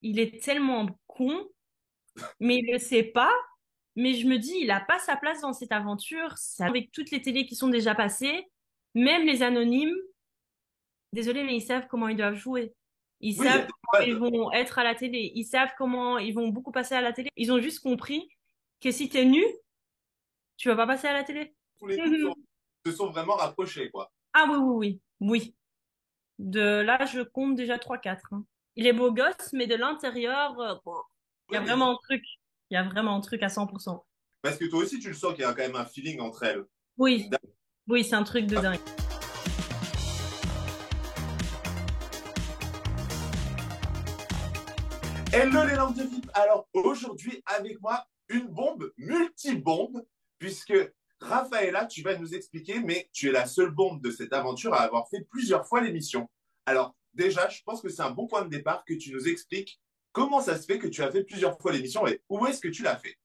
il est tellement con, mais il le sait pas. Mais je me dis, il a pas sa place dans cette aventure. Avec toutes les télés qui sont déjà passées, même les anonymes, désolé, mais ils savent comment ils doivent jouer. Ils Oui, il y a savent des comment ils codes. vont être à la télé. Ils savent comment ils vont beaucoup passer à la télé. Ils ont juste compris que si t'es nu, tu vas pas passer à la télé. Tous les coups Mhm. se sont vraiment rapprochés, quoi. Ah oui, oui, oui, oui. De là, je compte déjà trois quatre, hein. Il est beau gosse, mais de l'intérieur, bon, il y Ouais, a mais vraiment un truc. Il y a vraiment un truc à 100%. parce que toi aussi, tu le sens qu'il y a quand même un feeling entre elles. Oui, oui, c'est un truc de dingue. Hello les langues de VIP. Alors aujourd'hui avec moi une bombe multi-bombe puisque Raphaëla, tu vas nous expliquer, mais tu es la seule bombe de cette aventure à avoir fait plusieurs fois l'émission. Alors déjà, je pense que c'est un bon point de départ que tu nous expliques comment ça se fait que tu as fait plusieurs fois l'émission et où est-ce que tu l'as fait.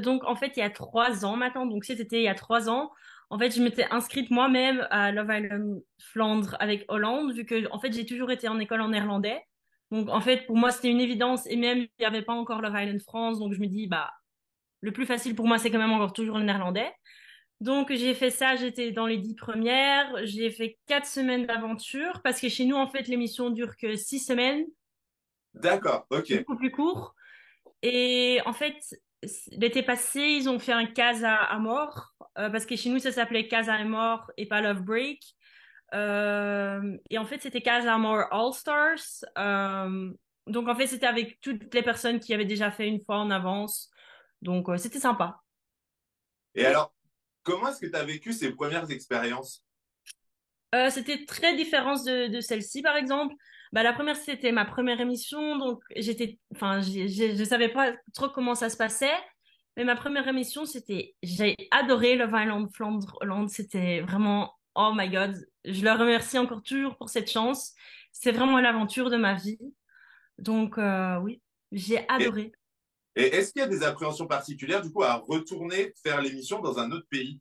Donc, en fait, il y a 3 ans maintenant, donc c'était il y a 3 ans, en fait, je m'étais inscrite moi-même à Love Island Flandre avec Hollande, vu que, en fait, j'ai toujours été en école en néerlandais. Donc, en fait, pour moi, c'était une évidence, et même, il n'y avait pas encore Love Island France, donc je me dis, bah, le plus facile pour moi, c'est quand même encore toujours le néerlandais. Donc, j'ai fait ça, j'étais dans les 10 premières, j'ai fait 4 semaines d'aventure, parce que chez nous, en fait, l'émission dure que 6 semaines, D'accord, ok. beaucoup plus court. Et en fait, l'été passé, ils ont fait un Casa à mort, parce que chez nous, ça s'appelait Casa à mort et pas Love Break. Et en fait, c'était Casa Amor All Stars. Donc, en fait, c'était avec toutes les personnes qui avaient déjà fait une fois en avance. Donc, c'était sympa. Et alors, comment est-ce que tu as vécu ces premières expériences? C'était très différent de celle-ci, par exemple. Bah, la première, c'était ma première émission, donc enfin, je savais pas trop comment ça se passait. Mais ma première émission, j'ai adoré Love Island Flandre Hollande. C'était vraiment, oh my God. Je leur remercie encore toujours pour cette chance. C'est vraiment l'aventure de ma vie. Donc, oui, j'ai Et, adoré. et est-ce qu'il y a des appréhensions particulières du coup à retourner faire l'émission dans un autre pays?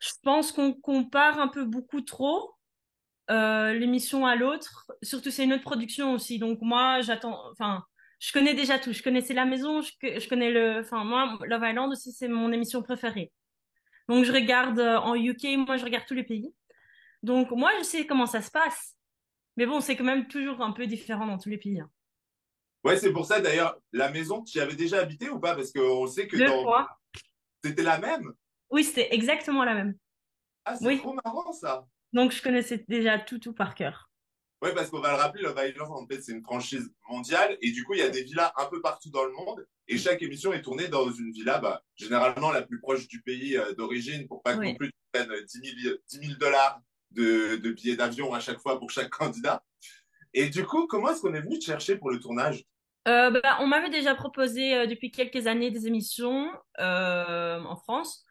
Je pense qu'on compare un peu beaucoup trop. L'émission à l'autre. Surtout, c'est une autre production aussi. Donc, moi, enfin, je connais déjà tout. Je connaissais la maison, je connais enfin, moi, Love Island aussi, c'est mon émission préférée. Donc, je regarde en UK, moi, je regarde tous les pays. Donc, moi, je sais comment ça se passe. Mais bon, c'est quand même toujours un peu différent dans tous les pays, hein. Ouais, c'est pour ça d'ailleurs, la maison, tu y avais déjà habité ou pas? Parce qu'on sait que Deux dans... fois. C'était la même. Oui, c'était exactement la même. Ah, c'est Oui. trop marrant ça. Donc, je connaissais déjà tout par cœur. Ouais, parce qu'on va le rappeler, Love Island, en fait, c'est une franchise mondiale. Et du coup, il y a des villas un peu partout dans le monde. Et chaque émission est tournée dans une villa, bah, généralement la plus proche du pays d'origine, pour pas que non Oui. plus tu prennes 10 000 dollars de billets d'avion à chaque fois pour chaque candidat. Et du coup, comment est-ce qu'on est venu te chercher pour le tournage? Bah, on m'avait déjà proposé depuis quelques années des émissions en France.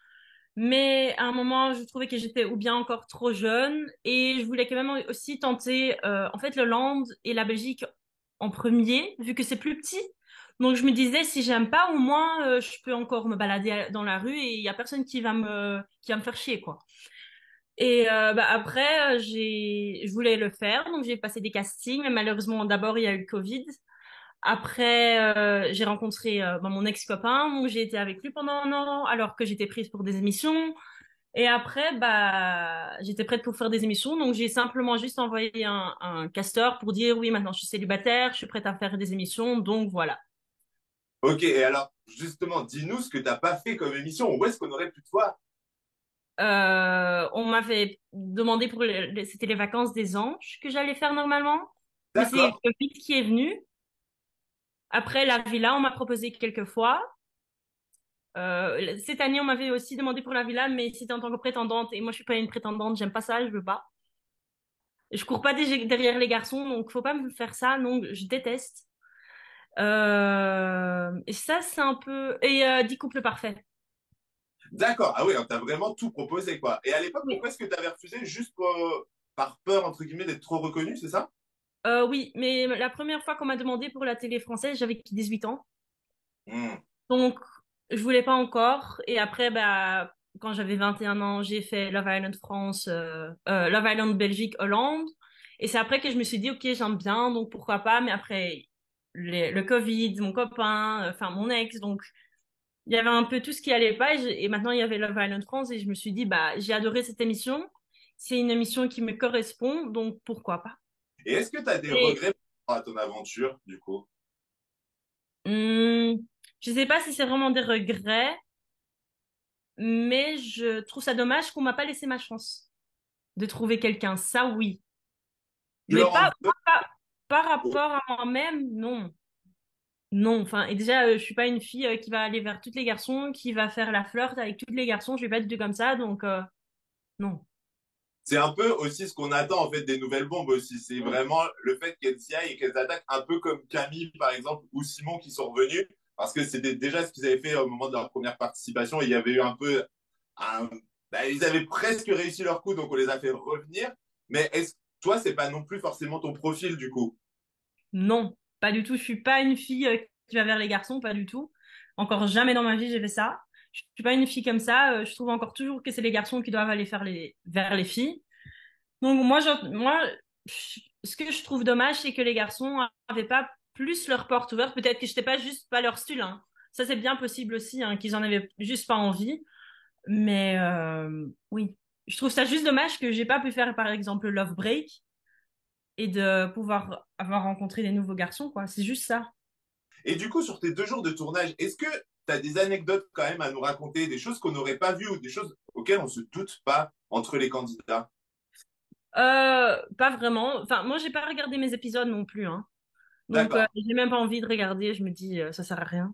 Mais à un moment, je trouvais que j'étais ou bien encore trop jeune et je voulais quand même aussi tenter, en fait, l'Hollande et la Belgique en premier, vu que c'est plus petit. Donc je me disais, si j'aime pas, au moins, je peux encore me balader dans la rue et il y a personne qui va me faire chier, quoi. Et bah, après, je voulais le faire, donc j'ai passé des castings. Mais malheureusement, d'abord, il y a eu le Covid. Après, j'ai rencontré bah, mon ex-copain, donc j'ai été avec lui pendant un an, alors que j'étais prise pour des émissions. Et après, bah, j'étais prête pour faire des émissions, donc j'ai simplement juste envoyé un casteur pour dire oui, maintenant je suis célibataire, je suis prête à faire des émissions, donc voilà. Ok, et alors, justement, dis-nous ce que t'as pas fait comme émission. Où est-ce qu'on aurait pu te voir? On m'avait demandé c'était les vacances des anges que j'allais faire normalement, mais c'est D'accord. le Covid qui est venu. Après la villa, on m'a proposé quelques fois. Cette année, on m'avait aussi demandé pour la villa, mais c'était en tant que prétendante, et moi je suis pas une prétendante, j'aime pas ça, je veux pas. Je cours pas derrière les garçons, donc faut pas me faire ça, donc je déteste. Et ça, c'est un peu... Et 10 couples parfaits. D'accord. Ah oui, on t'a vraiment tout proposé, quoi. Et à l'époque, Oui. pourquoi est-ce que tu avais refusé juste par peur, entre guillemets, d'être trop reconnu, c'est ça? Oui, mais la première fois qu'on m'a demandé pour la télé française, j'avais 18 ans. Hmm. Donc, je voulais pas encore. Et après, bah, quand j'avais 21 ans, j'ai fait Love Island France, Love Island Belgique, Hollande. Et c'est après que je me suis dit, OK, j'aime bien, donc pourquoi pas. Mais après, le Covid, mon copain, enfin mon ex, donc il y avait un peu tout ce qui allait pas et maintenant il y avait Love Island France et je me suis dit bah j'ai adoré cette émission, c'est une émission qui me correspond donc pourquoi pas. Et est-ce que tu as des Et regrets par rapport à ton aventure, du coup? hum, je sais pas si c'est vraiment des regrets, mais je trouve ça dommage qu'on m'a pas laissé ma chance de trouver quelqu'un. Ça oui, Tu mais leur en veux? pas par Oh, rapport à moi-même, non. Non, enfin, et déjà, je suis pas une fille qui va aller vers tous les garçons, qui va faire la flirt avec tous les garçons. Je vais pas du tout comme ça, donc non. c'est un peu aussi ce qu'on attend en fait des nouvelles bombes aussi. C'est vraiment le fait qu'elles y aillent et qu'elles attaquent un peu comme Camille par exemple ou Simon qui sont revenus parce que c'était déjà ce qu'ils avaient fait au moment de leur première participation. Il y avait eu un peu un... bah, ils avaient presque réussi leur coup donc on les a fait revenir. Mais est-ce toi c'est pas non plus forcément ton profil du coup? Non, pas du tout. Je suis pas une fille qui va vers les garçons, pas du tout. Encore jamais dans ma vie j'ai fait ça. Je suis pas une fille comme ça. Je trouve encore toujours que c'est les garçons qui doivent aller faire vers les filles. Donc ce que je trouve dommage, c'est que les garçons avaient pas plus leur porte ouverte. Peut-être que j'étais pas juste pas leur style, hein. Ça c'est bien possible aussi, hein, qu'ils en avaient juste pas envie. Mais oui, je trouve ça juste dommage que j'ai pas pu faire par exemple Love Break et de pouvoir avoir rencontré des nouveaux garçons, quoi. C'est juste ça. Et du coup sur tes 2 jours de tournage, est-ce que tu as des anecdotes quand même à nous raconter, des choses qu'on n'aurait pas vues ou des choses auxquelles on se doute pas entre les candidats? Pas vraiment. Enfin, moi j'ai pas regardé mes épisodes non plus, hein. Donc D'accord. j'ai même pas envie de regarder. Je me dis ça sert à rien.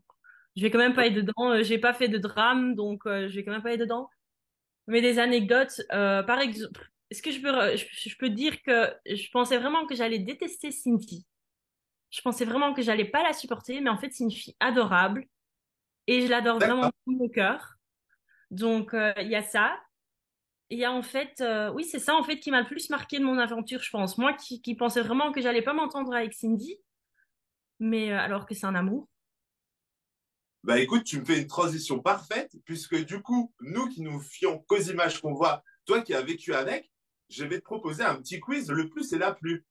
Je vais quand même pas être dedans. J'ai pas fait de drame, donc je vais quand même pas être dedans. Mais des anecdotes, par exemple, est-ce que je peux dire que je pensais vraiment que j'allais détester Cindy. Je pensais vraiment que j'allais pas la supporter, mais en fait c'est une fille adorable et je l'adore vraiment de D'accord. tout mon cœur. Donc il y a ça. Il y a en fait, oui c'est ça en fait qui m'a le plus marqué de mon aventure, je pense. Moi qui pensais vraiment que j'allais pas m'entendre avec Cindy, mais alors que c'est un amour. Bah écoute, tu me fais une transition parfaite, puisque du coup, nous qui nous fions qu'aux images qu'on voit, toi qui as vécu avec, je vais te proposer un petit quiz, le plus et la plus.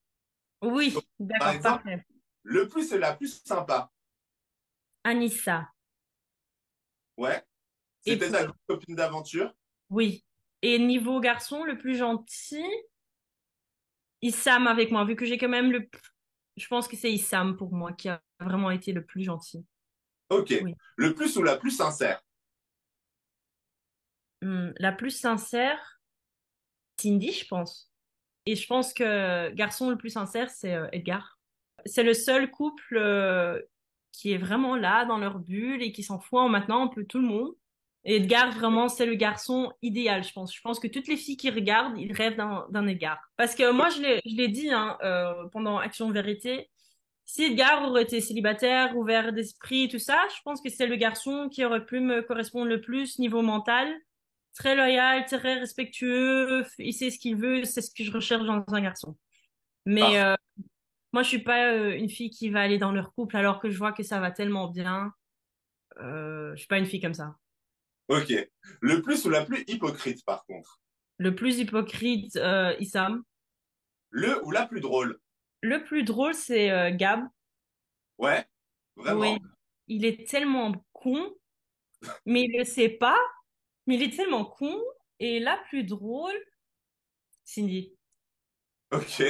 Donc, Oui, par d'accord, exemple, parfait. le plus et la plus sympa. Anissa. Ouais. Et C'était ta copine d'aventure. oui. Et niveau garçon, le plus gentil, Issam avec moi, vu que j'ai quand même je pense que c'est Issam pour moi qui a vraiment été le plus gentil. Ok. Oui. Le plus ou la plus sincère. La plus sincère, Cindy, je pense. Et je pense que garçon le plus sincère, c'est Edgar. C'est le seul couple qui est vraiment là dans leur bulle et qui s'en fout en maintenant un peu tout le monde. Et Edgar, vraiment, c'est le garçon idéal, je pense. Je pense que toutes les filles qui regardent, ils rêvent d'un Edgar. Parce que moi, je l'ai dit hein, pendant Action Vérité, si Edgar aurait été célibataire, ouvert d'esprit, tout ça, je pense que c'est le garçon qui aurait pu me correspondre le plus niveau mental. Très loyal, très respectueux, il sait ce qu'il veut, c'est ce que je recherche dans un garçon. Mais Parfait. moi, je suis pas une fille qui va aller dans leur couple alors que je vois que ça va tellement bien. Je suis pas une fille comme ça. Ok. Le plus ou la plus hypocrite, par contre. Le plus hypocrite, Issam. Le ou la plus drôle. Le plus drôle, c'est Gab. Ouais. Oui, Vraiment. il est tellement con, mais il le sait pas. Mais il est tellement con. Et la plus drôle, Cindy. Ok.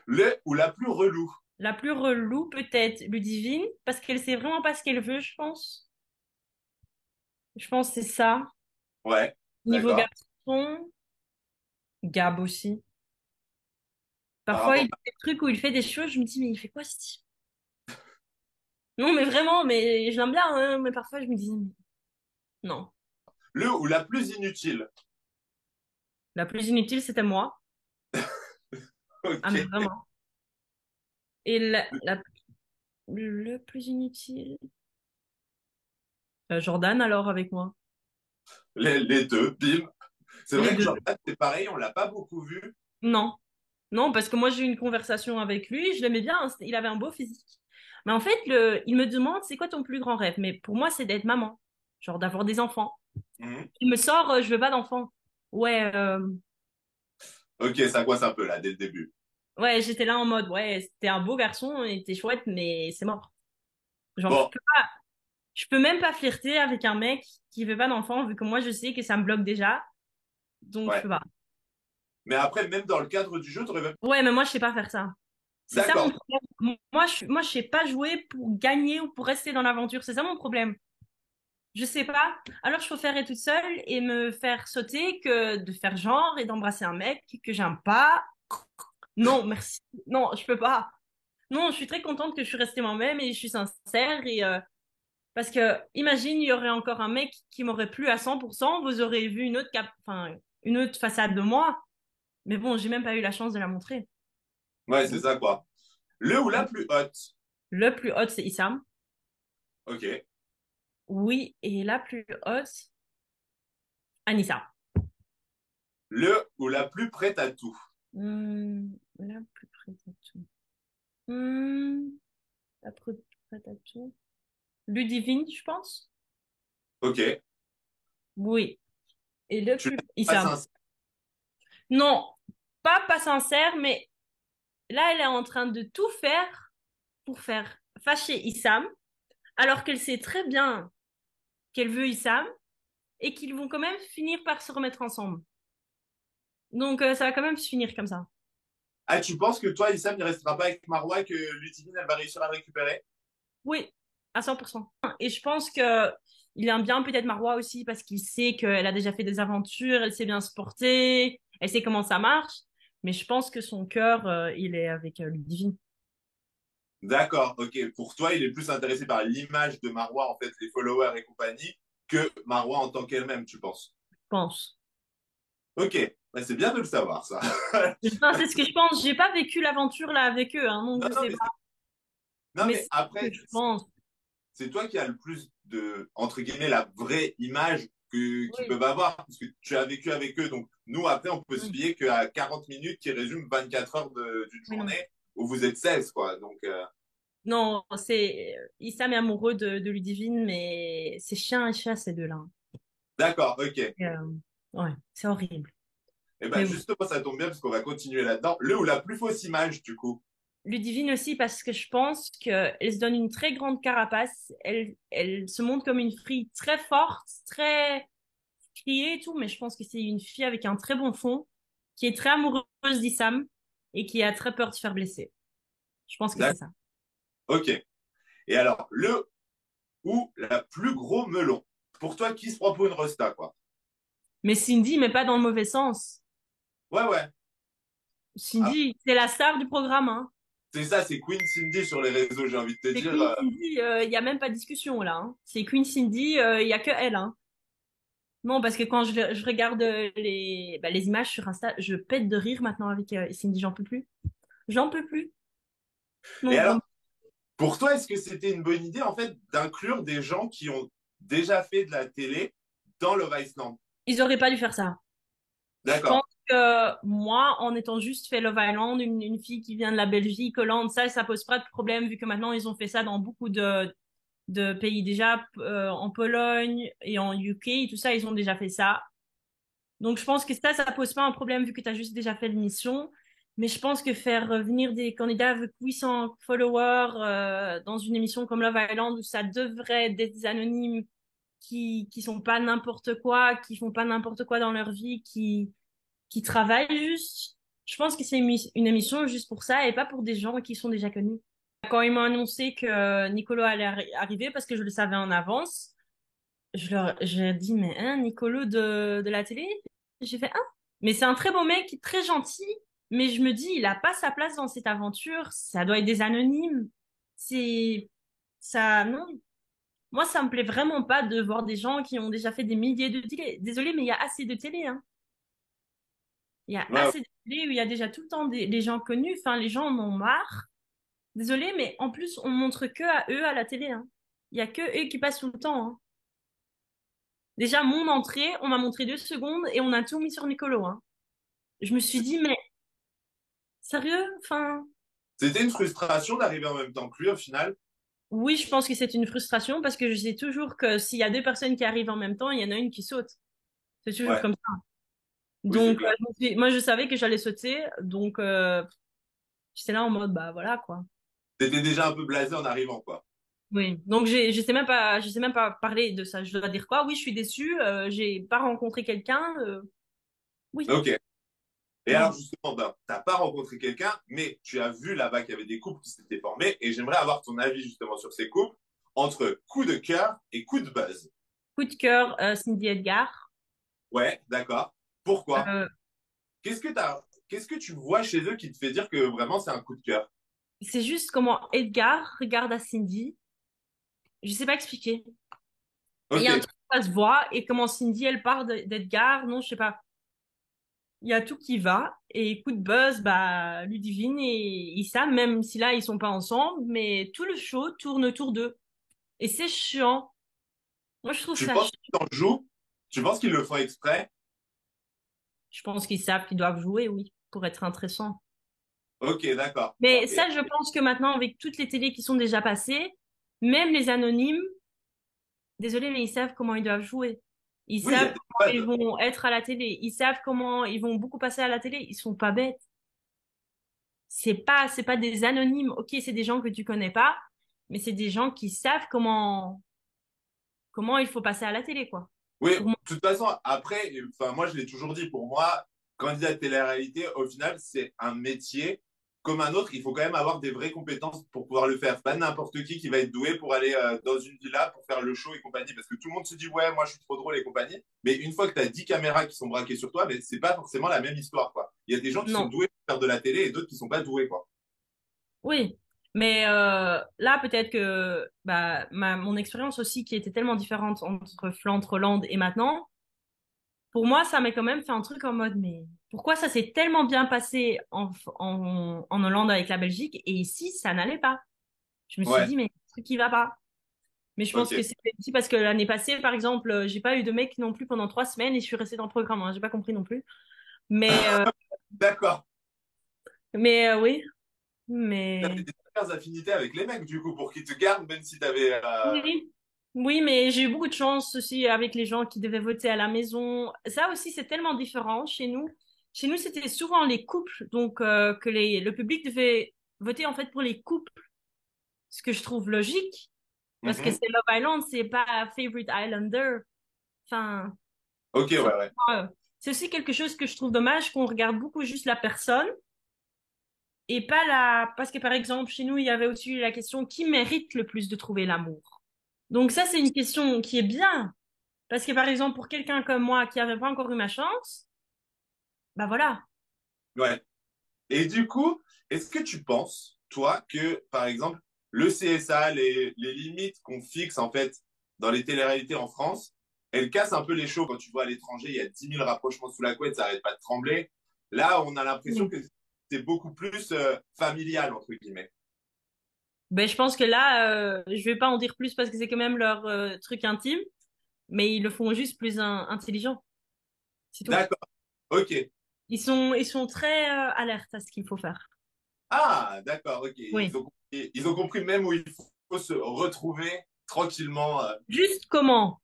Le ou la plus relou. La plus relou, peut-être Ludivine, parce qu'elle sait vraiment pas ce qu'elle veut, je pense. Je pense que c'est ça. Ouais. Niveau D'accord. garçon, Gab aussi. Par Parfois, il rapport fait des trucs où il fait des choses, je me dis, mais il fait quoi ce type? Non, mais vraiment, mais je l'aime bien, hein, mais parfois, je me dis, non. le ou la plus inutile. La plus inutile, c'était moi. Ah, mais Ok. vraiment. Et le plus inutile, Jordan, alors, avec moi. Les deux, bim. C'est Les vrai que deux. Jordan, c'est pareil, on l'a pas beaucoup vu. Non. Non, parce que moi, j'ai eu une conversation avec lui, je l'aimais bien, hein, il avait un beau physique. Mais en fait, il me demande, c'est quoi ton plus grand rêve? Mais pour moi, c'est d'être maman. Genre d'avoir des enfants. Mhm. Il me sort, je veux pas d'enfants. Ouais, Ok, ça coince un peu là, dès le début. ouais, j'étais là en mode, ouais, c'était un beau garçon, il était chouette, mais c'est mort. Genre, Bon, je peux même pas flirter avec un mec qui veut pas d'enfant, vu que moi, je sais que ça me bloque déjà. Donc, je ouais. peux pas. Mais après, même dans le cadre du jeu, tu aurais même... Ouais, mais moi, je sais pas faire ça. C'est ça mon D'accord. problème. Moi, je sais pas jouer pour gagner ou pour rester dans l'aventure. C'est ça mon problème. Je sais pas. Alors, je préfère être toute seule et me faire sauter que de faire genre et d'embrasser un mec que j'aime pas. Non, merci. Non, je peux pas. Non, je suis très contente que je suis restée moi-même et je suis sincère et parce que imagine, il y aurait encore un mec qui m'aurait plu à 100%, vous aurez vu enfin, une autre façade de moi. Mais bon, j'ai même pas eu la chance de la montrer. Ouais, c'est Donc, ça, quoi. Le ou la plus haute. le plus haute, c'est Issam. Ok. Oui, et la plus haute, Anissa. Le ou la plus prête à tout. La plus près de tout. Hmm, la plus près de tout. Ludivine, je pense. Ok. Oui. Et le Tu plus... l'as pas Issam. sincère. Non, pas sincère, mais là, elle est en train de tout faire pour faire fâcher Issam, alors qu'elle sait très bien qu'elle veut Issam et qu'ils vont quand même finir par se remettre ensemble. Donc, ça va quand même se finir comme ça. Ah, tu penses que toi, Issam, il restera pas avec Marwa et que Ludivine, elle va réussir à le récupérer? Oui, à 100%. Et je pense que il aime bien peut-être Marwa aussi parce qu'il sait qu'elle a déjà fait des aventures, elle sait bien se porter, elle sait comment ça marche. Mais je pense que son cœur, il est avec Ludivine, je D'accord, ok. Pour toi, il est plus intéressé par l'image de Marwa, en fait, les followers et compagnie, que Marwa en tant qu'elle-même, tu penses? pense. Ok, ouais, c'est bien de le savoir, ça. Enfin, c'est ce que je pense. J'ai pas vécu l'aventure là avec eux, hein, donc Non, je non, sais pas. non, Mais mais c'est ce que après, je pense. c'est toi qui as le plus de, entre guillemets, la vraie image qu'ils Oui. peuvent avoir, parce que tu as vécu avec eux. Donc, nous, après, on peut se Oui, fier qu'à 40 minutes qui résument 24 heures d'une oui, non. journée où vous êtes 16, quoi. Donc, Non, c'est Issam est amoureux de Ludivine, mais c'est chien et chat ces deux-là. d'accord, ok. Ouais, c'est horrible. Et ben, Mais oui. justement, ça tombe bien parce qu'on va continuer là-dedans. Le ou la plus fausse image, du coup. Ludivine aussi parce que je pense qu'elle se donne une très grande carapace. Elle se montre comme une fille très forte, très criée et tout, mais je pense que c'est une fille avec un très bon fond, qui est très amoureuse d'Issam et qui a très peur de se faire blesser. Je pense que c'est D'accord, ça. ok. Et alors, le ou la plus gros melon. Pour toi, qui se prend pour une resta, quoi? Mais Cindy, mais pas dans le mauvais sens. Ouais, ouais. Ah, Cindy, c'est la star du programme, hein. c'est ça, c'est Queen Cindy sur les réseaux, j'ai envie de te C'est dire. Queen Cindy, il n'y a même pas de discussion là, hein. C'est Queen Cindy, il y a que elle, hein. Non, parce que quand je regarde les images sur Insta, je pète de rire maintenant avec Cindy, j'en peux plus. J'en peux plus. Et Non, vraiment. alors, pour toi, est-ce que c'était une bonne idée, en fait, d'inclure des gens qui ont déjà fait de la télé dans Love Island? Ils auraient pas dû faire ça. Je pense D'accord. que moi, en étant juste fait Love Island, une fille qui vient de la Belgique, Hollande, ça pose pas de problème vu que maintenant ils ont fait ça dans beaucoup de pays déjà, en Pologne et en UK, et tout ça, ils ont déjà fait ça. Donc je pense que ça pose pas un problème vu que tu as juste déjà fait l'émission. Mais je pense que faire venir des candidats avec 800 followers dans une émission comme Love Island où ça devrait être des anonymes qui sont pas n'importe quoi, qui font pas n'importe quoi dans leur vie, qui travaillent juste. Je pense que c'est une émission juste pour ça et pas pour des gens qui sont déjà connus. Quand ils m'ont annoncé que Nicolo allait arriver, parce que je le savais en avance, j'ai dit, mais hein, Nicolo de la télé? J'ai fait, hein? Mais c'est un très beau mec, très gentil, mais je me dis, il a pas sa place dans cette aventure, ça doit être des anonymes. C'est, ça, non. Moi, ça me plaît vraiment pas de voir des gens qui ont déjà fait des milliers de télé. Désolée, mais il y a assez de télé, hein. Il y a Ouais, assez de télé où il y a déjà tout le temps des gens connus. Enfin, les gens en ont marre. Désolée, mais en plus, on montre que à eux à la télé, hein. Il y a que eux qui passent tout le temps, hein. Déjà, mon entrée, on m'a montré 2 secondes et on a tout mis sur Nicolo, hein. Je me suis dit, mais sérieux? Enfin, c'était une frustration d'arriver en même temps que lui, au final. oui, je pense que c'est une frustration parce que je sais toujours que s'il y a deux personnes qui arrivent en même temps, il y en a une qui saute. C'est toujours Ouais, comme ça. oui, c'est Donc, clair. moi, je savais que j'allais sauter. Donc, j'étais là en mode, bah voilà, quoi. T'étais déjà un peu blasé en arrivant, quoi. Oui. Donc, je sais même pas parler de ça. Je dois dire quoi? Oui, je suis déçue. J'ai pas rencontré quelqu'un. Oui. Ok. Et alors Non. justement, ben, tu n'as pas rencontré quelqu'un, mais tu as vu là-bas qu'il y avait des couples qui s'étaient formés, et j'aimerais avoir ton avis justement sur ces couples entre coup de cœur et coup de buzz. Coup de cœur, Cindy Edgar. Ouais, d'accord. Pourquoi? Euh, Qu'est-ce que tu vois chez eux qui te fait dire que vraiment c'est un coup de cœur? c'est juste comment Edgar regarde à Cindy. Je sais pas expliquer. Il y a un Ok, truc qui se voit et comment Cindy, elle part d'Edgar. Non, je sais pas. Il y a tout qui va. Et coup de buzz, bah, Ludivine et Issa, même si là, ils sont pas ensemble, mais tout le show tourne autour d'eux. Et c'est chiant. Moi, je trouve tu ça penses chiant. qu'ils en jouent? Tu penses qu'ils le font exprès? Je pense qu'ils savent qu'ils doivent jouer, oui, pour être intéressant. Ok, d'accord. Mais Et ça, je pense que maintenant, avec toutes les télés qui sont déjà passées, même les anonymes, désolé, mais ils savent comment ils doivent jouer. Ils oui, il y a savent des comment ils codes. vont être à la télé. Ils savent comment ils vont beaucoup passer à la télé. Ils sont pas bêtes. C'est pas des anonymes. Ok, c'est des gens que tu connais pas, mais c'est des gens qui savent comment il faut passer à la télé, quoi. Oui, Pour moi, de toute façon, après, enfin, moi je l'ai toujours dit, pour moi, candidat à télé-réalité, au final, c'est un métier comme un autre. Il faut quand même avoir des vraies compétences pour pouvoir le faire. C'est pas n'importe qui va être doué pour aller dans une villa pour faire le show et compagnie. Parce que tout le monde se dit, ouais, moi je suis trop drôle et compagnie. Mais une fois que tu as 10 caméras qui sont braquées sur toi, mais c'est pas forcément la même histoire, quoi. Il y a des gens qui sont non. doués pour faire de la télé et d'autres qui sont pas doués, quoi. Oui. Mais là, peut-être que bah, mon expérience aussi, qui était tellement différente entre Flandre, Hollande et maintenant, pour moi, ça m'a quand même fait un truc en mode, mais pourquoi ça s'est tellement bien passé en Hollande avec la Belgique et ici, ça n'allait pas? Je me suis Ouais, dit, mais il y a un truc qui va pas. Mais je pense ok. que c'est aussi parce que l'année passée, par exemple, j'ai pas eu de mec non plus pendant 3 semaines et je suis restée dans le programme. Hein, j'ai pas compris non plus. Mais, D'accord. oui, T'avais mais des super affinités avec les mecs, du coup, pour qu'ils te gardent, même si t'avais. oui, oui, mais j'ai eu beaucoup de chance aussi avec les gens qui devaient voter à la maison. Ça aussi, c'est tellement différent chez nous. Chez nous, c'était souvent les couples, donc que le public devait voter en fait pour les couples, ce que je trouve logique, parce que Mhm. c'est Love Island, c'est pas Favorite Islander. Enfin, Ok, ouais, faut ouais. c'est aussi quelque chose que je trouve dommage qu'on regarde beaucoup juste la personne et pas la. Parce que par exemple, chez nous, il y avait aussi la question qui mérite le plus de trouver l'amour. Donc ça, c'est une question qui est bien. Parce que par exemple, pour quelqu'un comme moi qui n'avait pas encore eu ma chance, bah voilà. Ouais. Et du coup, est-ce que tu penses, toi, que, par exemple, le CSA, les limites qu'on fixe, en fait, dans les téléréalités en France, elles cassent un peu les shows. Quand tu vois à l'étranger, il y a 10 000 rapprochements sous la couette, ça n'arrête pas de trembler. Là, on a l'impression Oui. que c'est beaucoup plus familial, entre guillemets. Ben, je pense que là, je vais pas en dire plus parce que c'est quand même leur truc intime, mais ils le font juste plus intelligent. C'est tout. D'accord. Ok. Ils sont très alertes à ce qu'il faut faire. Ah, d'accord. Ok. Oui. Ils ont compris même où il faut se retrouver tranquillement. Juste comment?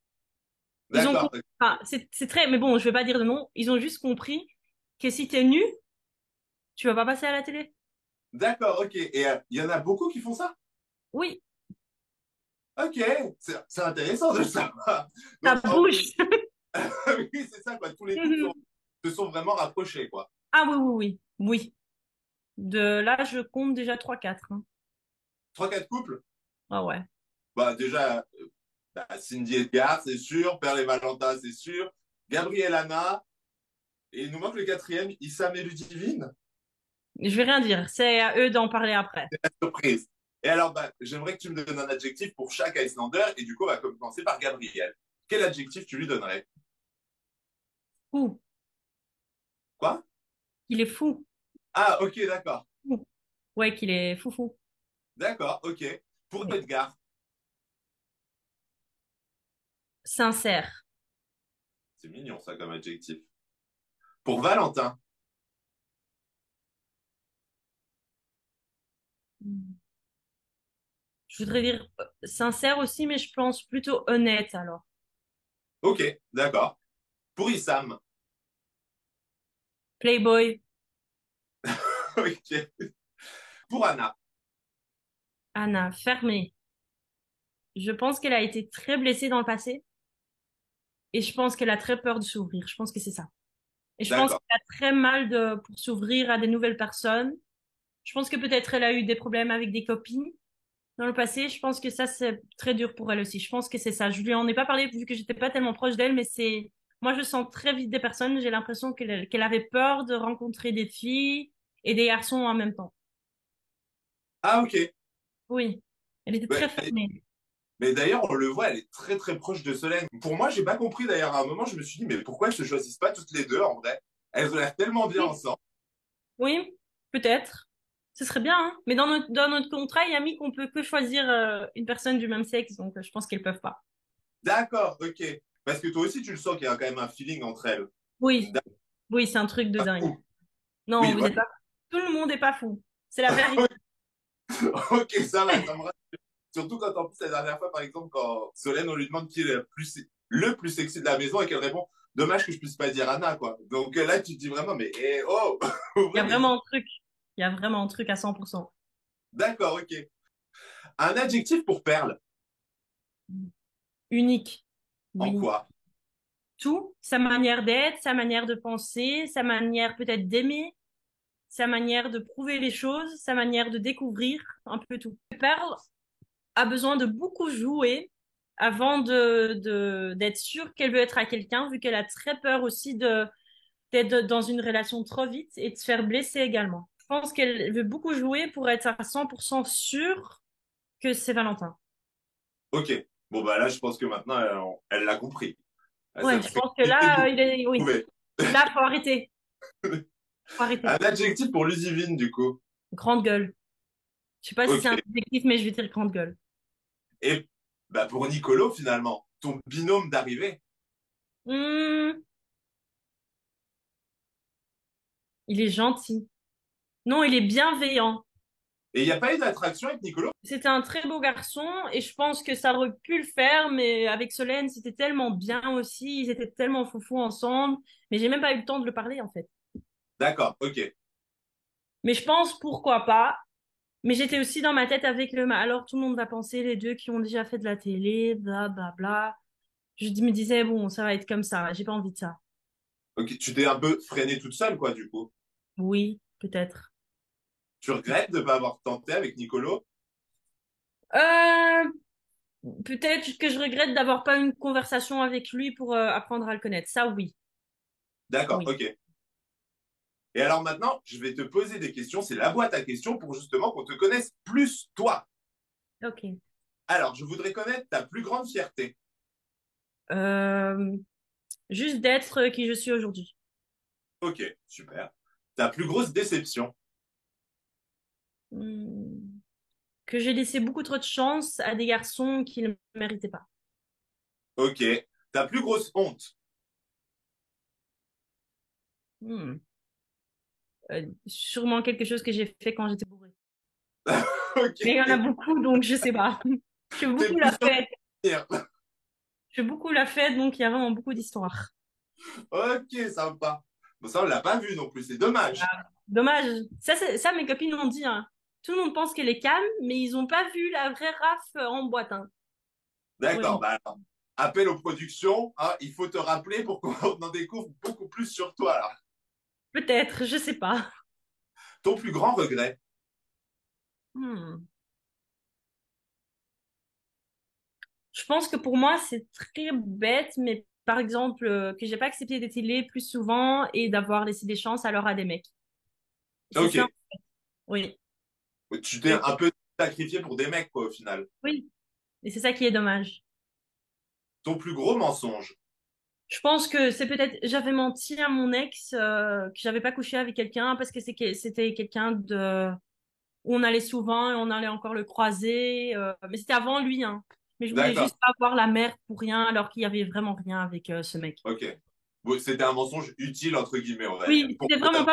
Ils ont D'accord. compris. Enfin, c'est très, mais bon, je vais pas dire de nom. Ils ont juste compris que si t'es nu, tu vas pas passer à la télé. D'accord. Ok. Et il y en a beaucoup qui font ça? Oui, Ok, c'est intéressant de le savoir. ça Donc, en bouge. gros, oui, c'est ça, quoi. Tous les couples se sont vraiment rapprochés, quoi. Ah oui, oui, oui, oui. De là, je compte déjà 3 4. Hein. Trois, quatre couples. Ah ouais. Bah, déjà, bah, Cindy Edgar, c'est sûr. Perle et Valentin, c'est sûr. Gabriel Anna. Et il nous manque le quatrième, Issam et Ludivine. Je vais rien dire. C'est à eux d'en parler après. Surprise. Et alors, bah, j'aimerais que tu me donnes un adjectif pour chaque Icelander. Et du coup, on va commencer par Gabriel. Quel adjectif tu lui donnerais? Fou. Quoi? Il est fou. Ah, ok, d'accord. Fou. Ouais, qu'il est fou fou. D'accord, ok. Pour Oui. Edgar, Sincère. c'est mignon ça comme adjectif. Pour Valentin, Je voudrais dire sincère aussi, mais je pense plutôt honnête alors. ok, d'accord. Pour Issam, Playboy. ok. Pour Anna, Anna. Fermé. Je pense qu'elle a été très blessée dans le passé et je pense qu'elle a très peur de s'ouvrir. Je pense que c'est ça. Et je pense D'accord. qu'elle a très mal pour s'ouvrir à des nouvelles personnes. Je pense que peut-être elle a eu des problèmes avec des copines dans le passé. Je pense que ça, c'est très dur pour elle aussi. Je pense que c'est ça. Je lui en ai pas parlé vu que j'étais pas tellement proche d'elle, mais c'est, moi, je sens très vite des personnes. J'ai l'impression qu'elle avait peur de rencontrer des filles et des garçons en même temps. Ah, ok. Oui. Elle était très Ouais. fermée. Mais d'ailleurs, on le voit, elle est très très proche de Solène. Pour moi, j'ai pas compris d'ailleurs. À un moment, je me suis dit, mais pourquoi elles se choisissent pas toutes les deux en vrai? Elles ont l'air tellement bien Oui. ensemble. Oui, peut-être. Ce serait bien, hein. Mais dans notre contrat, il y a mis qu'on peut que choisir une personne du même sexe, donc je pense qu'elles peuvent pas. D'accord, ok. Parce que toi aussi, tu le sens qu'il y a quand même un feeling entre elles. Oui, oui, c'est un truc de dingue. D'accord. Non, Oui, vous voilà. êtes pas. Tout le monde est pas fou. C'est la vérité. Ok, ça me rassure. Surtout quand en plus la dernière fois, par exemple, quand Solène, on lui demande qui est le plus sexy de la maison et qu'elle répond, dommage que je puisse pas dire Anna, quoi. Donc là, tu te dis vraiment, mais oh, Il y ouvrez a les yeux. vraiment un truc. Il y a vraiment un truc à 100%. D'accord, ok. Un adjectif pour Perle. Unique. En Oui. quoi? Tout, sa manière d'être, sa manière de penser, sa manière peut-être d'aimer, sa manière de prouver les choses, sa manière de découvrir, un peu tout. Perle a besoin de beaucoup jouer avant d'être sûre qu'elle veut être à quelqu'un, vu qu'elle a très peur aussi d'être dans une relation trop vite et de se faire blesser également. Je pense qu'elle veut beaucoup jouer pour être à 100% sûre que c'est Valentin. Ok. Bon, bah là, je pense que maintenant, elle l'a compris. Ouais, Ça je serait pense que compliqué de là, oui, trouver. là, faut arrêter. Faut Un arrêter. adjectif pour Ludivine, du coup. Grande gueule. Je sais pas si Ok. c'est un objectif, mais je vais dire grande gueule. Et bah, pour Nicolo, finalement, ton binôme d'arrivée. Hmm, il est gentil. Non, il est bienveillant. Et il n'y a pas eu d'attraction avec Nicolo? C'était un très beau garçon et je pense que ça aurait pu le faire, mais avec Solène, c'était tellement bien aussi. Ils étaient tellement foufous ensemble. Mais j'ai même pas eu le temps de le parler, en fait. D'accord, ok. Mais je pense pourquoi pas. Mais j'étais aussi dans ma tête avec alors tout le monde va penser les deux qui ont déjà fait de la télé, bla bla bla. Me disais, bon, ça va être comme ça. J'ai pas envie de ça. Ok, tu t'es un peu freinée toute seule, quoi, du coup. Oui, peut-être. Tu regrettes de ne pas avoir tenté avec Nicolo? Euh, peut-être que je regrette d'avoir pas eu une conversation avec lui pour apprendre à le connaître. Ça, oui. D'accord, Oui. ok. Et alors maintenant, je vais te poser des questions. C'est la boîte à questions pour justement qu'on te connaisse plus, toi. Ok. Alors, je voudrais connaître ta plus grande fierté. Euh, juste d'être qui je suis aujourd'hui. Ok, super. Ta plus grosse déception. Hmm. Que j'ai laissé beaucoup trop de chance à des garçons qui ne le méritaient pas. Ok. Ta plus grosse honte. Hmm. Sûrement quelque chose que j'ai fait quand j'étais bourrée. Ok. Mais il y en a beaucoup, donc je sais pas. Je fais T'es beaucoup plus la sûr fête. de dire. Je fais beaucoup la fête, donc il y a vraiment beaucoup d'histoires. Ok, sympa. Bon, ça, on l'a pas vu non plus. C'est dommage. Dommage. Ça, mes copines l'ont dit, hein. Tout le monde pense qu'elle est calme, mais ils ont pas vu la vraie Raph en boîte, hein. D'accord. Oui. Bah alors, appel aux productions. Hein, il faut te rappeler pour qu'on en découvre beaucoup plus sur toi, là. Peut-être, je sais pas. Ton plus grand regret. Hmm. Je pense que pour moi, c'est très bête, mais par exemple, que j'ai pas accepté des télés plus souvent et d'avoir laissé des chances alors à des mecs. C'est Ok. ça, oui. Tu t'es Et- un peu sacrifié pour des mecs, quoi, au final. oui. Et c'est ça qui est dommage. Ton plus gros mensonge. Je pense que c'est peut-être, j'avais menti à mon ex, que j'avais pas couché avec quelqu'un parce que c'était quelqu'un où on allait souvent et on allait encore le croiser, mais c'était avant lui, hein. Mais je voulais D'accord. juste pas avoir la merde pour rien alors qu'il y avait vraiment rien avec ce mec. Ok. Bon, c'était un mensonge utile, entre guillemets, on va dire. Oui, Pour c'était vraiment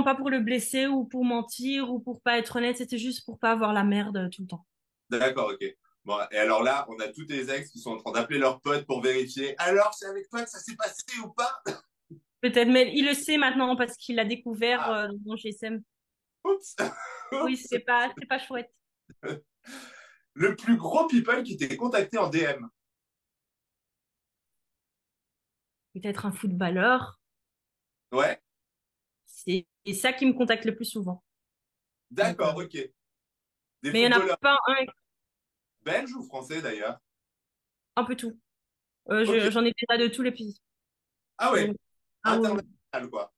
pas pour le blesser ou pour mentir ou pour pas être honnête, c'était juste pour pas avoir la merde tout le temps. D'accord, ok. Bon, et alors là, on a tous tes ex qui sont en train d'appeler leurs potes pour vérifier. Alors, c'est avec toi que ça s'est passé ou pas? Peut-être, mais il le sait maintenant parce qu'il l'a découvert Ah, dans mon GSM. oups, Oui, oups. c'est pas chouette. le plus gros people qui t'ait contacté en DM. Peut-être un footballeur. Ouais, C'est ça qui me contacte le plus souvent. Donc, d'accord, ok. Des mais il n'y en a footballeurs pas un, belges ou français d'ailleurs? un peu tout. Ok. J'en ai déjà de tous les pays. Ah ouais, Donc, ah oui, oui. international quoi.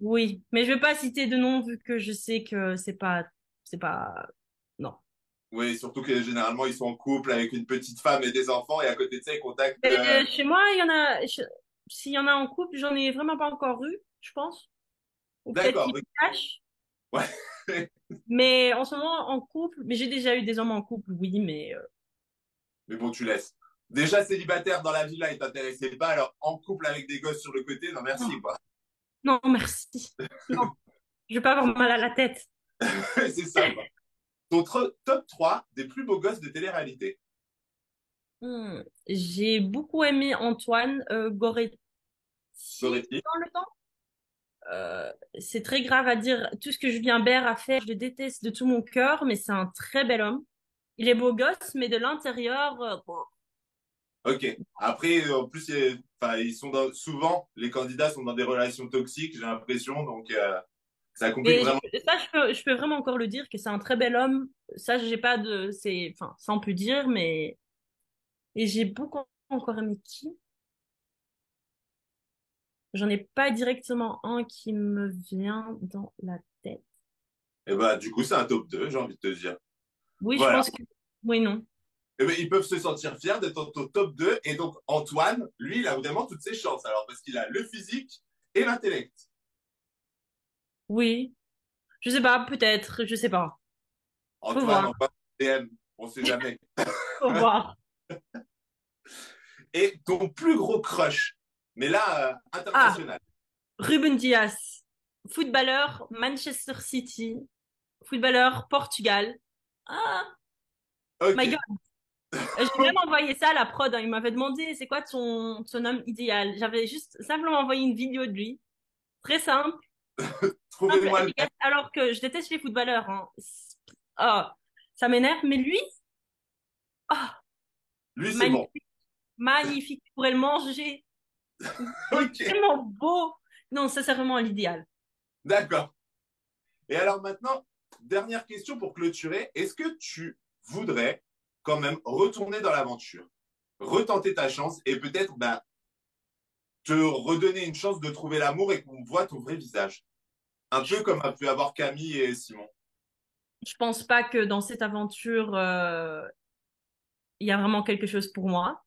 Oui, mais je vais pas citer de nom vu que je sais que c'est pas, non. Oui, surtout que généralement ils sont en couple avec une petite femme et des enfants et à côté de ça ils contactent. Mais, chez moi, s'il y en a en couple, j'en ai vraiment pas encore eu, je pense. Ou peut-être D'accord, qu'ils ok. me cachent. Ouais. Mais en ce moment, en couple, mais j'ai déjà eu des hommes en couple, oui, mais Mais bon, tu laisses. Déjà célibataire dans la villa, il t'intéressait pas, alors en couple avec des gosses sur le côté, non non, merci quoi. non, merci. Non, je vais pas avoir mal à la tête. C'est ça quoi. Ton top 3 des plus beaux gosses de télé-réalité. J'ai beaucoup aimé Antoine Goretti Goretti. dans le temps. C'est très grave à dire tout ce que Julien Bert a fait. Je le déteste de tout mon cœur, mais c'est un très bel homme. Il est beau gosse, mais de l'intérieur, bon. Ok. Après, en plus, enfin, ils sont souvent, les candidats sont dans des relations toxiques, j'ai l'impression, donc ça complique Mais vraiment. ça, je peux vraiment encore le dire que c'est un très bel homme. Ça, j'ai pas de, c'est, enfin, ça on peut dire, mais et j'ai beaucoup encore aimé qui? J'en ai pas directement un qui me vient dans la tête. Et bah, du coup, c'est un top 2, j'ai envie de te dire. Oui, je Voilà. pense que, oui, non. Et ben, ils peuvent se sentir fiers d'être en top 2. Et donc, Antoine, lui, il a vraiment toutes ses chances. Alors, parce qu'il a le physique et l'intellect. Oui, je sais pas, peut-être, je sais pas. Faut Antoine, voir, en bas, DM, on sait jamais. faut voir. Et ton plus gros crush, mais là, Ah, international. Ruben Dias, footballeur Manchester City, footballeur Portugal. Ah, my Ok. God. J'ai même envoyé ça à la prod, hein. Il m'avait demandé c'est quoi ton homme idéal. J'avais juste simplement envoyé une vidéo de lui. Très simple, simple, Trouvez-moi le même. efficace. Alors que je déteste les footballeurs, hein. Oh, ça m'énerve, mais lui, oh, Lui, c'est bon. magnifique, magnifique. Je pourrais le manger. Il est Ok. tellement beau. Non, ça c'est vraiment l'idéal. D'accord. Et alors maintenant, dernière question pour clôturer. Est-ce que tu voudrais quand même retourner dans l'aventure, retenter ta chance et peut-être bah, te redonner une chance de trouver l'amour et qu'on voit ton vrai visage? Un Je, peu comme a pu avoir Camille et Simon. je pense pas que dans cette aventure, il y a vraiment quelque chose pour moi.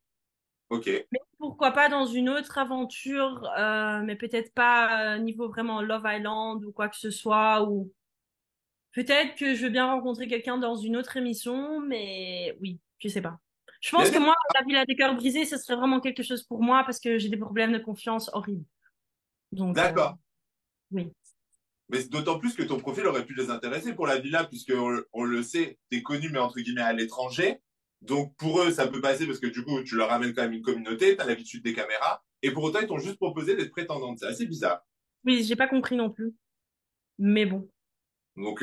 Ok. Mais pourquoi pas dans une autre aventure, mais peut-être pas niveau vraiment Love Island ou quoi que ce soit, ou peut-être que je veux bien rencontrer quelqu'un dans une autre émission, mais oui, je sais pas. Je Il y a pense que des... moi, la Villa des cœurs brisés, ce serait vraiment quelque chose pour moi parce que j'ai des problèmes de confiance horribles. Donc, D'accord. oui. Mais d'autant plus que ton profil aurait pu les intéresser pour la villa, puisque on le sait, t'es connu, mais entre guillemets à l'étranger. Donc pour eux, ça peut passer parce que du coup, tu leur ramènes quand même une communauté, t'as l'habitude des caméras. Et pour autant, ils t'ont juste proposé d'être prétendante. C'est assez bizarre. Oui, j'ai pas compris non plus. Mais bon. Donc,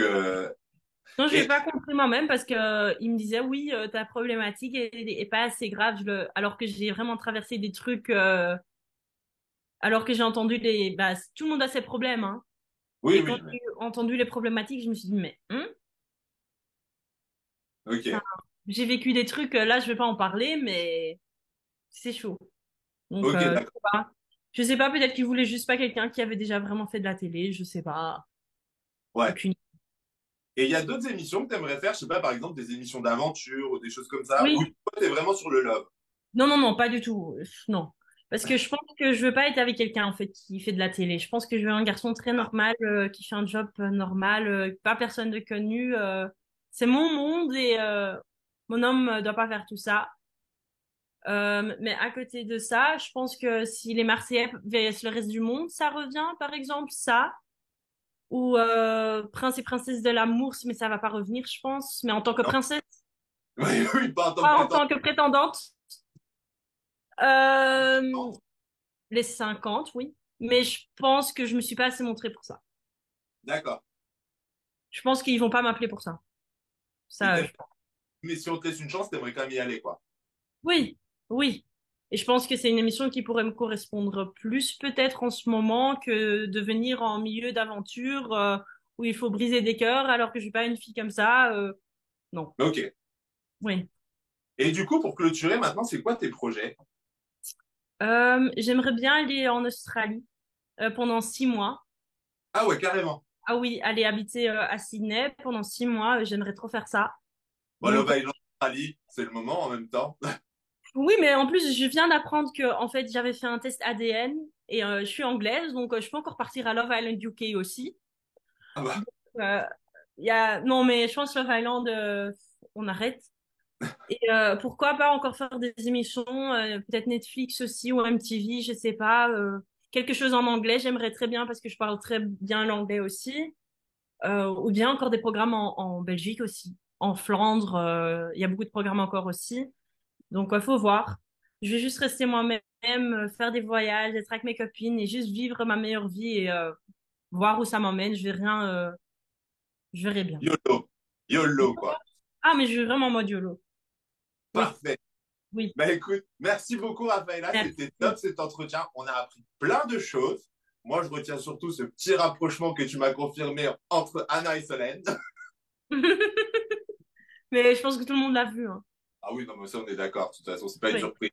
Non, j'ai et pas compris moi-même parce que il me disait oui, ta problématique est pas assez grave, alors que j'ai vraiment traversé des trucs, alors que j'ai entendu bah, tout le monde a ses problèmes, hein. oui, Et quand oui, j'ai entendu les problématiques, je me suis dit mais enfin, ok, j'ai vécu des trucs, là je vais pas en parler, mais c'est chaud. Donc ok, je d'accord. sais pas, je sais pas, peut-être qu'il voulait juste pas quelqu'un qui avait déjà vraiment fait de la télé, je sais pas, Ouais. aucune. Et il y a d'autres émissions que t'aimerais faire, je sais pas, par exemple, des émissions d'aventure ou des choses comme ça, où Oui, toi, t'es vraiment sur le love. non, non, non, pas du tout. Non. Parce que je pense que je veux pas être avec quelqu'un en fait qui fait de la télé. Je pense que je veux un garçon très Ah, normal, qui fait un job normal, pas personne de connu. C'est mon monde et mon homme doit pas faire tout ça. Mais à côté de ça, je pense que si les Marseillais vs le reste du monde, ça revient par exemple ça. Ou Prince et princesse de l'amour, mais ça va pas revenir, je pense. Mais en tant que non. princesse, Oui, oui, pas en tant que pas en prétendant. tant que prétendante. Euh, Les 50, oui. Mais je pense que je me suis pas assez montrée pour ça. D'accord. Je pense qu'ils vont pas m'appeler pour ça. Ils Ça, t'aiment je pense. Mais si on te laisse une chance, t'aimerais quand même y aller, quoi. Oui, oui. Et je pense que c'est une émission qui pourrait me correspondre plus peut-être en ce moment que de venir en milieu d'aventure où il faut briser des cœurs alors que je suis pas une fille comme ça. Non. Ok. Oui. Et du coup, pour clôturer, maintenant, c'est quoi tes projets? J'aimerais bien aller en Australie pendant 6 mois. Ah ouais, carrément. Ah oui, aller habiter à Sydney pendant 6 mois. J'aimerais trop faire ça. Bon, Donc Love Island Australie, c'est le moment en même temps. oui, mais en plus, je viens d'apprendre que en fait, j'avais fait un test ADN et je suis anglaise, donc je peux encore partir à Love Island UK aussi. Ah bah, Euh, Non, mais je pense Love Island, on arrête. Et pourquoi pas encore faire des émissions, peut-être Netflix aussi ou MTV, je sais pas. Quelque chose en anglais, j'aimerais très bien parce que je parle très bien l'anglais aussi. Ou bien encore des programmes en Belgique aussi. En Flandre, il y a beaucoup de programmes encore aussi. Donc, il faut voir. Je vais juste rester moi-même, faire des voyages, être avec mes copines et juste vivre ma meilleure vie et voir où ça m'emmène. Je verrai bien. YOLO. YOLO, quoi. Ah, mais je suis vraiment en mode YOLO. Oui, Parfait. oui. Bah écoute, merci beaucoup, Raphaëla. C'était top Merci. cet entretien. On a appris plein de choses. Moi, je retiens surtout ce petit rapprochement que tu m'as confirmé entre Anna et Solène. Mais je pense que tout le monde l'a vu, hein. Ah oui, non, mais ça, on est d'accord. De toute façon, c'est pas une Oui, surprise.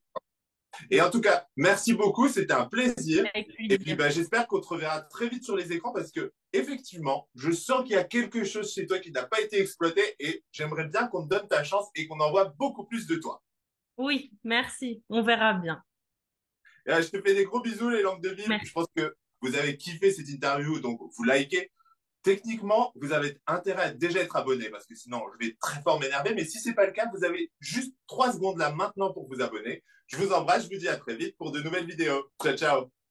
Et en tout cas, merci beaucoup. C'était un plaisir. avec Et puis, plaisir. bah, j'espère qu'on te reverra très vite sur les écrans parce que, effectivement, je sens qu'il y a quelque chose chez toi qui n'a pas été exploité et j'aimerais bien qu'on te donne ta chance et qu'on en voit beaucoup plus de toi. Oui, merci. On verra bien. Je te fais des gros bisous, les langues de Vive. Je Merci. pense que vous avez kiffé cette interview, donc vous likez. Techniquement, vous avez intérêt à déjà être abonné parce que sinon, je vais très fort m'énerver. Mais si c'est pas le cas, vous avez juste 3 secondes là maintenant pour vous abonner. Je vous embrasse, je vous dis à très vite pour de nouvelles vidéos. Ciao, ciao.